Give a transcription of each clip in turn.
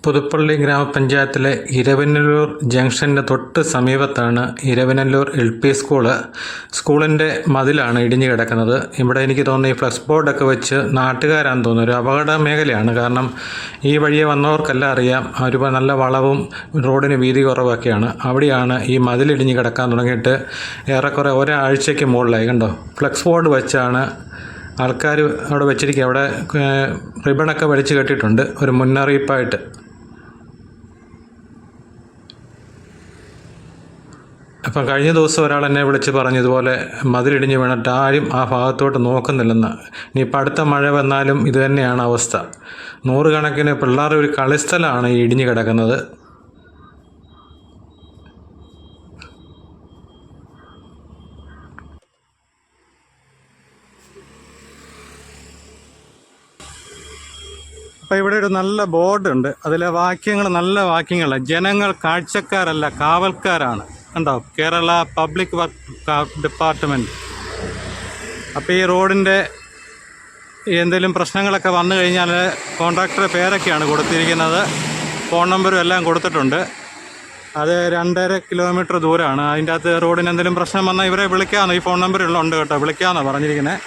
പുതുപ്പള്ളി ഗ്രാമപഞ്ചായത്തിലെ ഇരവനല്ലൂർ ജംഗ്ഷന് തൊട്ട് സമീപത്താണ് ഇരവനല്ലൂർ LP സ്കൂള്. സ്കൂളിൻ്റെ മതിലാണ് ഇടിഞ്ഞു കിടക്കുന്നത്. ഇവിടെ എനിക്ക് തോന്നുന്നു ഈ ഫ്ലക്സ് ബോർഡൊക്കെ വെച്ച് നാട്ടുകാരാണെന്ന് തോന്നുന്നു. ഒരു അപകട മേഖലയാണ്. കാരണം ഈ വഴിയെ വന്നവർക്കെല്ലാം അറിയാം, ഒരു നല്ല വളവും റോഡിന് വീതി കുറവൊക്കെയാണ്. അവിടെയാണ് ഈ മതിലിടിഞ്ഞ് കിടക്കാൻ തുടങ്ങിയിട്ട് ഏറെക്കുറെ ഒരാഴ്ചയ്ക്ക് മുകളിലായി. കണ്ടോ, ഫ്ലക്സ് ബോർഡ് വെച്ചാണ് ആൾക്കാർ അവിടെ വെച്ചിരിക്കുക. അവിടെ റിബണൊക്കെ വലിച്ചു കെട്ടിയിട്ടുണ്ട് ഒരു മുന്നറിയിപ്പായിട്ട്. അപ്പം കഴിഞ്ഞ ദിവസം ഒരാൾ എന്നെ വിളിച്ച് പറഞ്ഞു, ഇതുപോലെ മതിലിടിഞ്ഞ് വീണിട്ട് ആരും ആ ഭാഗത്തോട്ട് നോക്കുന്നില്ലെന്ന്. ഇനിയിപ്പോൾ അടുത്ത മഴ വന്നാലും ഇത് തന്നെയാണ് അവസ്ഥ. നൂറുകണക്കിന് പിള്ളേരുടെ ഒരു കളിസ്ഥലമാണ് ഈ ഇടിഞ്ഞ് കിടക്കുന്നത്. അപ്പോൾ ഇവിടെ ഒരു നല്ല ബോർഡുണ്ട്. അതിലെ വാക്യങ്ങൾ നല്ല വാക്യങ്ങളാണ്. ജനങ്ങൾ കാഴ്ചക്കാരല്ല, കാവൽക്കാരാണ്. കണ്ടോ, കേരള പബ്ലിക് വർക്ക് ഡിപ്പാർട്ട്മെൻറ്റ്. അപ്പോൾ ഈ റോഡിൻ്റെ എന്തെങ്കിലും പ്രശ്നങ്ങളൊക്കെ വന്നു കഴിഞ്ഞാൽ കോൺട്രാക്ടറുടെ പേരൊക്കെയാണ് കൊടുത്തിരിക്കുന്നത്. ഫോൺ നമ്പറും എല്ലാം കൊടുത്തിട്ടുണ്ട്. അത് 2.5 കിലോമീറ്റർ ദൂരമാണ്. അതിൻ്റെ അകത്ത് റോഡിന് എന്തെങ്കിലും പ്രശ്നം വന്നാൽ ഇവരെ വിളിക്കാമെന്ന്, ഈ ഫോൺ നമ്പറുകളുണ്ട് കേട്ടോ, വിളിക്കാമെന്നാണ് പറഞ്ഞിരിക്കുന്നത്.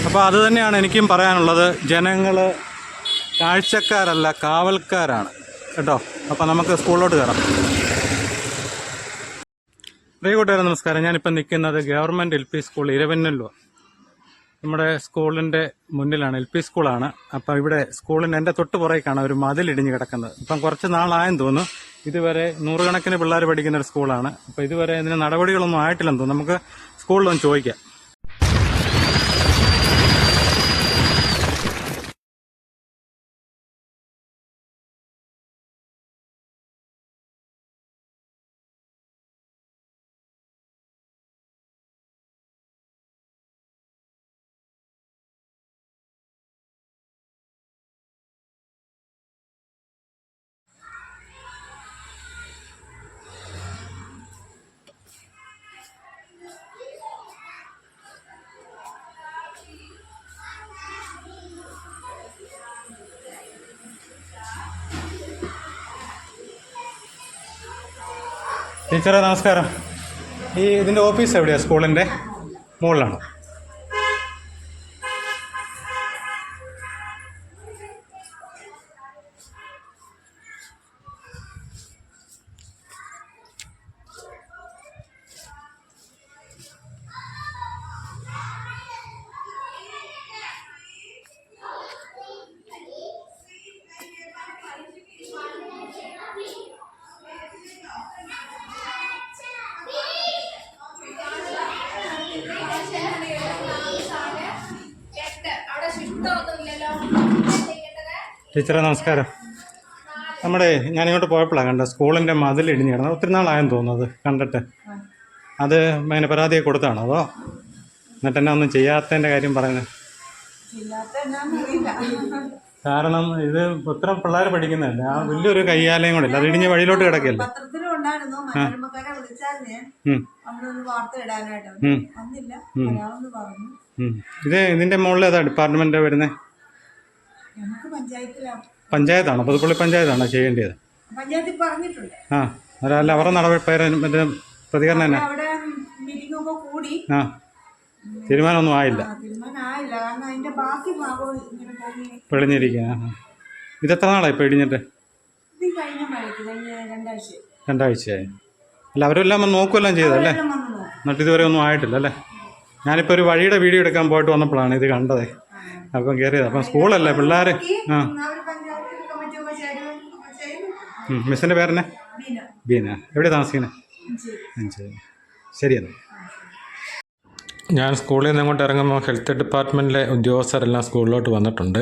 അപ്പോൾ അത് തന്നെയാണ് എനിക്കും പറയാനുള്ളത്. ജനങ്ങൾ കാഴ്ചക്കാരല്ല, കാവൽക്കാരാണ് കേട്ടോ. അപ്പോൾ നമുക്ക് സ്കൂളിലോട്ട് കയറാം. പ്രിയ കൂട്ടുകാരെ നമസ്കാരം. ഞാനിപ്പോൾ നിൽക്കുന്നത് ഗവൺമെൻറ് LP സ്കൂൾ ഇരവനല്ലൂർ. നമ്മുടെ സ്കൂളിൻ്റെ മുന്നിലാണ്, LP സ്കൂളാണ്. അപ്പോൾ ഇവിടെ സ്കൂളിൻ്റെ എൻ്റെ തൊട്ട് പുറകേക്കാണ് ഒരു മതിലിടിഞ്ഞ് കിടക്കുന്നത്. ഇപ്പം കുറച്ച് നാളായെന്ന് തോന്നുന്നു. ഇതുവരെ നൂറുകണക്കിന് പിള്ളേർ പഠിക്കുന്ന ഒരു സ്കൂളാണ്. അപ്പോൾ ഇതുവരെ ഇതിന് നടപടികളൊന്നും ആയിട്ടില്ലെന്ന് തോന്നുന്നു. നമുക്ക് സ്കൂളിലൊന്ന് ചോദിക്കാം. ടീച്ചറെ നമസ്കാരം. ഇതിൻ്റെ ഓഫീസ് എവിടെയാണ്? സ്കൂളിൻ്റെ മുകളിലാണോ? ടീച്ചറെ നമസ്കാരം. ഞാനിങ്ങോട്ട് പോയപ്പോഴാണ് കണ്ടത് സ്കൂളിൻ്റെ മതിൽ ഇടിഞ്ഞ് കിടന്നത്. ഒത്തിരി നാളായെന്ന് തോന്നുന്നത് കണ്ടിട്ട്. അത് അങ്ങനെ പരാതിയെ കൊടുത്താണോ, അതോ എന്നിട്ട് എന്നാ ഒന്നും ചെയ്യാത്തതിൻ്റെ കാര്യം പറയുന്നത്? കാരണം ഇത് ഒത്തിരി പിള്ളേർ പഠിക്കുന്നതല്ലേ, ആ വലിയൊരു കയ്യാലയം കൂടെ ഇല്ല, അത് ഇടിഞ്ഞ് വഴിയിലോട്ട് കിടക്കില്ല. ഇതിൻ്റെ മുകളിൽ ഏതാ ഡിപ്പാർട്ട്മെൻറ്റാണ് വരുന്നത്? പഞ്ചായത്താണോ? പുതുപ്പള്ളി പഞ്ചായത്താണോ ചെയ്യേണ്ടത്? ആ, അല്ല അവരുടെ നടപടി പ്രതികരണം തന്നെ. ആ, തീരുമാനമൊന്നും ആയില്ല, പെളിഞ്ഞിരിക്കുക. ഇതെത്ര നാളായി ഇപ്പോൾ ഇടിഞ്ഞിട്ട്? 2 ആഴ്ചയായി. അല്ല അവരെല്ലാം വന്ന് നോക്കുമെല്ലാം ചെയ്തല്ലേ, എന്നിട്ട് ഇതുവരെ ഒന്നും ആയിട്ടില്ല അല്ലേ? ഞാനിപ്പോൾ ഒരു വഴിയുടെ വീഡിയോ എടുക്കാൻ പോയിട്ട് വന്നപ്പോഴാണ് ഇത് കണ്ടത്. അപ്പം കയറിയത്. അപ്പം സ്കൂളല്ലേ, പിള്ളേർ. ആ, മിസ്സിൻ്റെ പേരെന്നെ? ബീന. എവിടെയാണ് താമസിക്കുന്നത്? ശരിയെന്നാ. ഞാൻ സ്കൂളിൽ നിന്ന് അങ്ങോട്ട് ഇറങ്ങുമ്പോൾ ഹെൽത്ത് ഡിപ്പാർട്ട്മെൻറ്റിലെ ഉദ്യോഗസ്ഥരെല്ലാം സ്കൂളിലോട്ട് വന്നിട്ടുണ്ട്.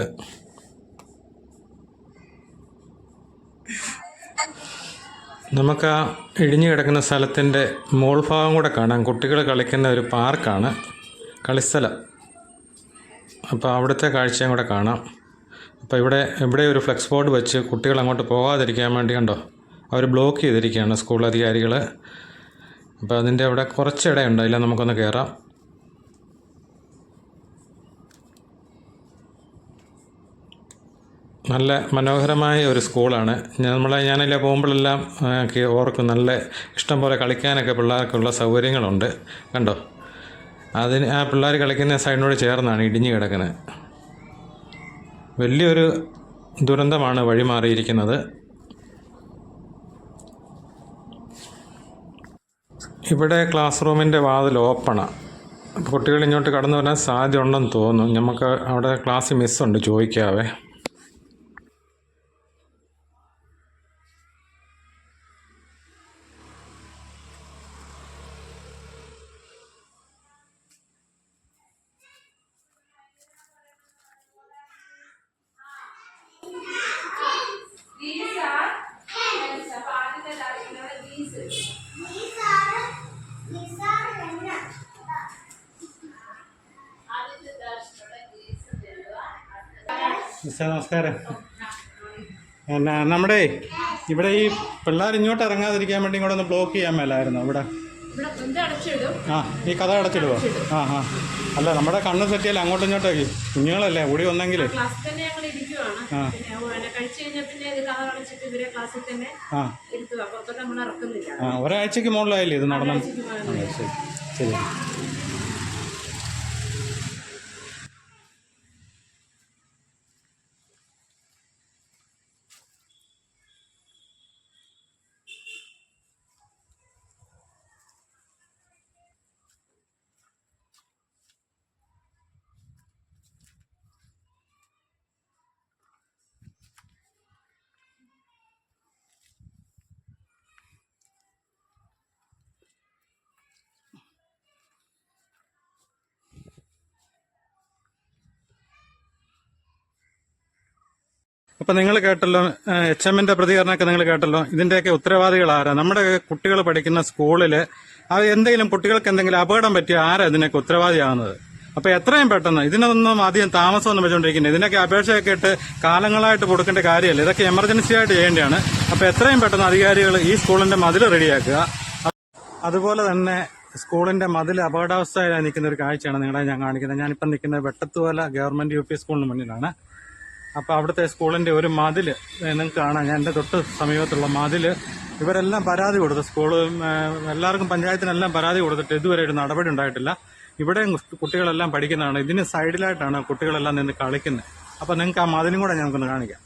നമുക്ക് ആ ഇടിഞ്ഞു കിടക്കുന്ന സ്ഥലത്തിൻ്റെ മോൾ ഭാഗം കൂടെ കാണാം. കുട്ടികൾ കളിക്കുന്ന ഒരു പാർക്കാണ്, കളിസ്ഥലം. അപ്പോൾ അവിടുത്തെ കാഴ്ചയും കൂടെ കാണാം. അപ്പോൾ ഇവിടെ ഒരു ഫ്ലെക്സ് ബോർഡ് വെച്ച് കുട്ടികൾ അങ്ങോട്ട് പോകാതിരിക്കാൻ വേണ്ടി കണ്ടോ, അവർ ബ്ലോക്ക് ചെയ്തിരിക്കുകയാണ് സ്കൂൾ അധികാരികൾ. അപ്പോൾ അതിൻ്റെ അവിടെ കുറച്ചിടയുണ്ട്, അതിൽ നമുക്കൊന്ന് കയറാം. നല്ല മനോഹരമായ ഒരു സ്കൂളാണ്. ഞാനതിലെ പോകുമ്പോഴെല്ലാം ഓർക്കും, നല്ല ഇഷ്ടം പോലെ കളിക്കാനൊക്കെ പിള്ളേർക്കുള്ള സൗകര്യങ്ങളുണ്ട്. കണ്ടോ, ആ പിള്ളേർ കളിക്കുന്ന സൈഡിനോട് ചേർന്നാണ് ഇടിഞ്ഞു കിടക്കുന്നത്. വലിയൊരു ദുരന്തമാണ് വഴി മാറിയിരിക്കുന്നത്. ഇവിടെ ക്ലാസ് റൂമിൻ്റെ വാതിൽ ഓപ്പണാണ്. കുട്ടികൾ ഇങ്ങോട്ട് കടന്നു വരാൻ സാധ്യത ഉണ്ടെന്ന് തോന്നുന്നു. നമുക്ക് അവിടെ ക്ലാസ് മിസ്സുണ്ട്, ചോദിക്കാവേ. നമസ്കാരം. നമ്മുടെ ഇവിടെ ഈ പിള്ളേർ ഇങ്ങോട്ട് ഇറങ്ങാതിരിക്കാൻ വേണ്ടി കൂടെ ഒന്ന് ബ്ലോക്ക് ചെയ്യാൻ മേലായിരുന്നു ഇവിടെ. ഈ കഥ അടച്ചിടുവോ? അല്ല, നമ്മുടെ കണ്ണ് സെറ്റിയല്ല, അങ്ങോട്ടും ഇങ്ങോട്ടേക്ക് കുഞ്ഞുങ്ങളല്ലേ കൂടി വന്നെങ്കിൽ. ഒരാഴ്ചക്ക് മുകളിലായില്ലേ ഇത് നടന്നു? ശരി. അപ്പം നിങ്ങൾ കേട്ടല്ലോ, HMന്റെ പ്രതികരണമൊക്കെ നിങ്ങൾ കേട്ടല്ലോ. ഇതിൻ്റെയൊക്കെ ഉത്തരവാദികൾ ആരാ? നമ്മുടെ കുട്ടികൾ പഠിക്കുന്ന സ്കൂളിൽ അത് എന്തെങ്കിലും കുട്ടികൾക്ക് എന്തെങ്കിലും അപകടം പറ്റിയ ആരാ ഇതിനൊക്കെ ഉത്തരവാദിയാകുന്നത്? അപ്പോൾ എത്രയും പെട്ടെന്ന്, ഇതിനൊന്നും അധികം താമസമൊന്നും വെച്ചുകൊണ്ടിരിക്കുന്നത്, ഇതിനൊക്കെ അപേക്ഷയൊക്കെ ഇട്ട് കാലങ്ങളായിട്ട് കൊടുക്കേണ്ട കാര്യമല്ല. ഇതൊക്കെ എമർജൻസി ആയിട്ട് ചെയ്യേണ്ടതാണ്. അപ്പോൾ എത്രയും പെട്ടെന്ന് അധികാരികൾ ഈ സ്കൂളിന്റെ മതിൽ റെഡിയാക്കുക. അതുപോലെ തന്നെ സ്കൂളിന്റെ മതിൽ അപകടാവസ്ഥയിലായി നിൽക്കുന്ന ഒരു കാഴ്ചയാണ് നിങ്ങളെ ഞാൻ കാണിക്കുന്നത്. ഞാനിപ്പം നിൽക്കുന്നത് വെട്ടത്തുവല ഗവൺമെന്റ് UP സ്കൂളിന് മുന്നിലാണ്. അപ്പോൾ അവിടുത്തെ സ്കൂളിൻ്റെ ഒരു മതിൽ നിങ്ങൾക്ക് കാണാം. ഞാൻ എൻ്റെ തൊട്ട് സമീപത്തുള്ള മതിൽ ഇവരെല്ലാം പരാതി കൊടുത്തു. എല്ലാവർക്കും പഞ്ചായത്തിനെല്ലാം പരാതി കൊടുത്തിട്ട് ഇതുവരെ ഒരു നടപടി ഉണ്ടായിട്ടില്ല. ഇവിടെ കുട്ടികളെല്ലാം പഠിക്കുന്നതാണ്. ഇതിന് സൈഡിലായിട്ടാണ് കുട്ടികളെല്ലാം നിന്ന് കളിക്കുന്നത്. അപ്പോൾ നിങ്ങൾക്ക് ആ മതിലും കൂടെ ഞങ്ങൾക്കൊന്ന് കാണിക്കാം.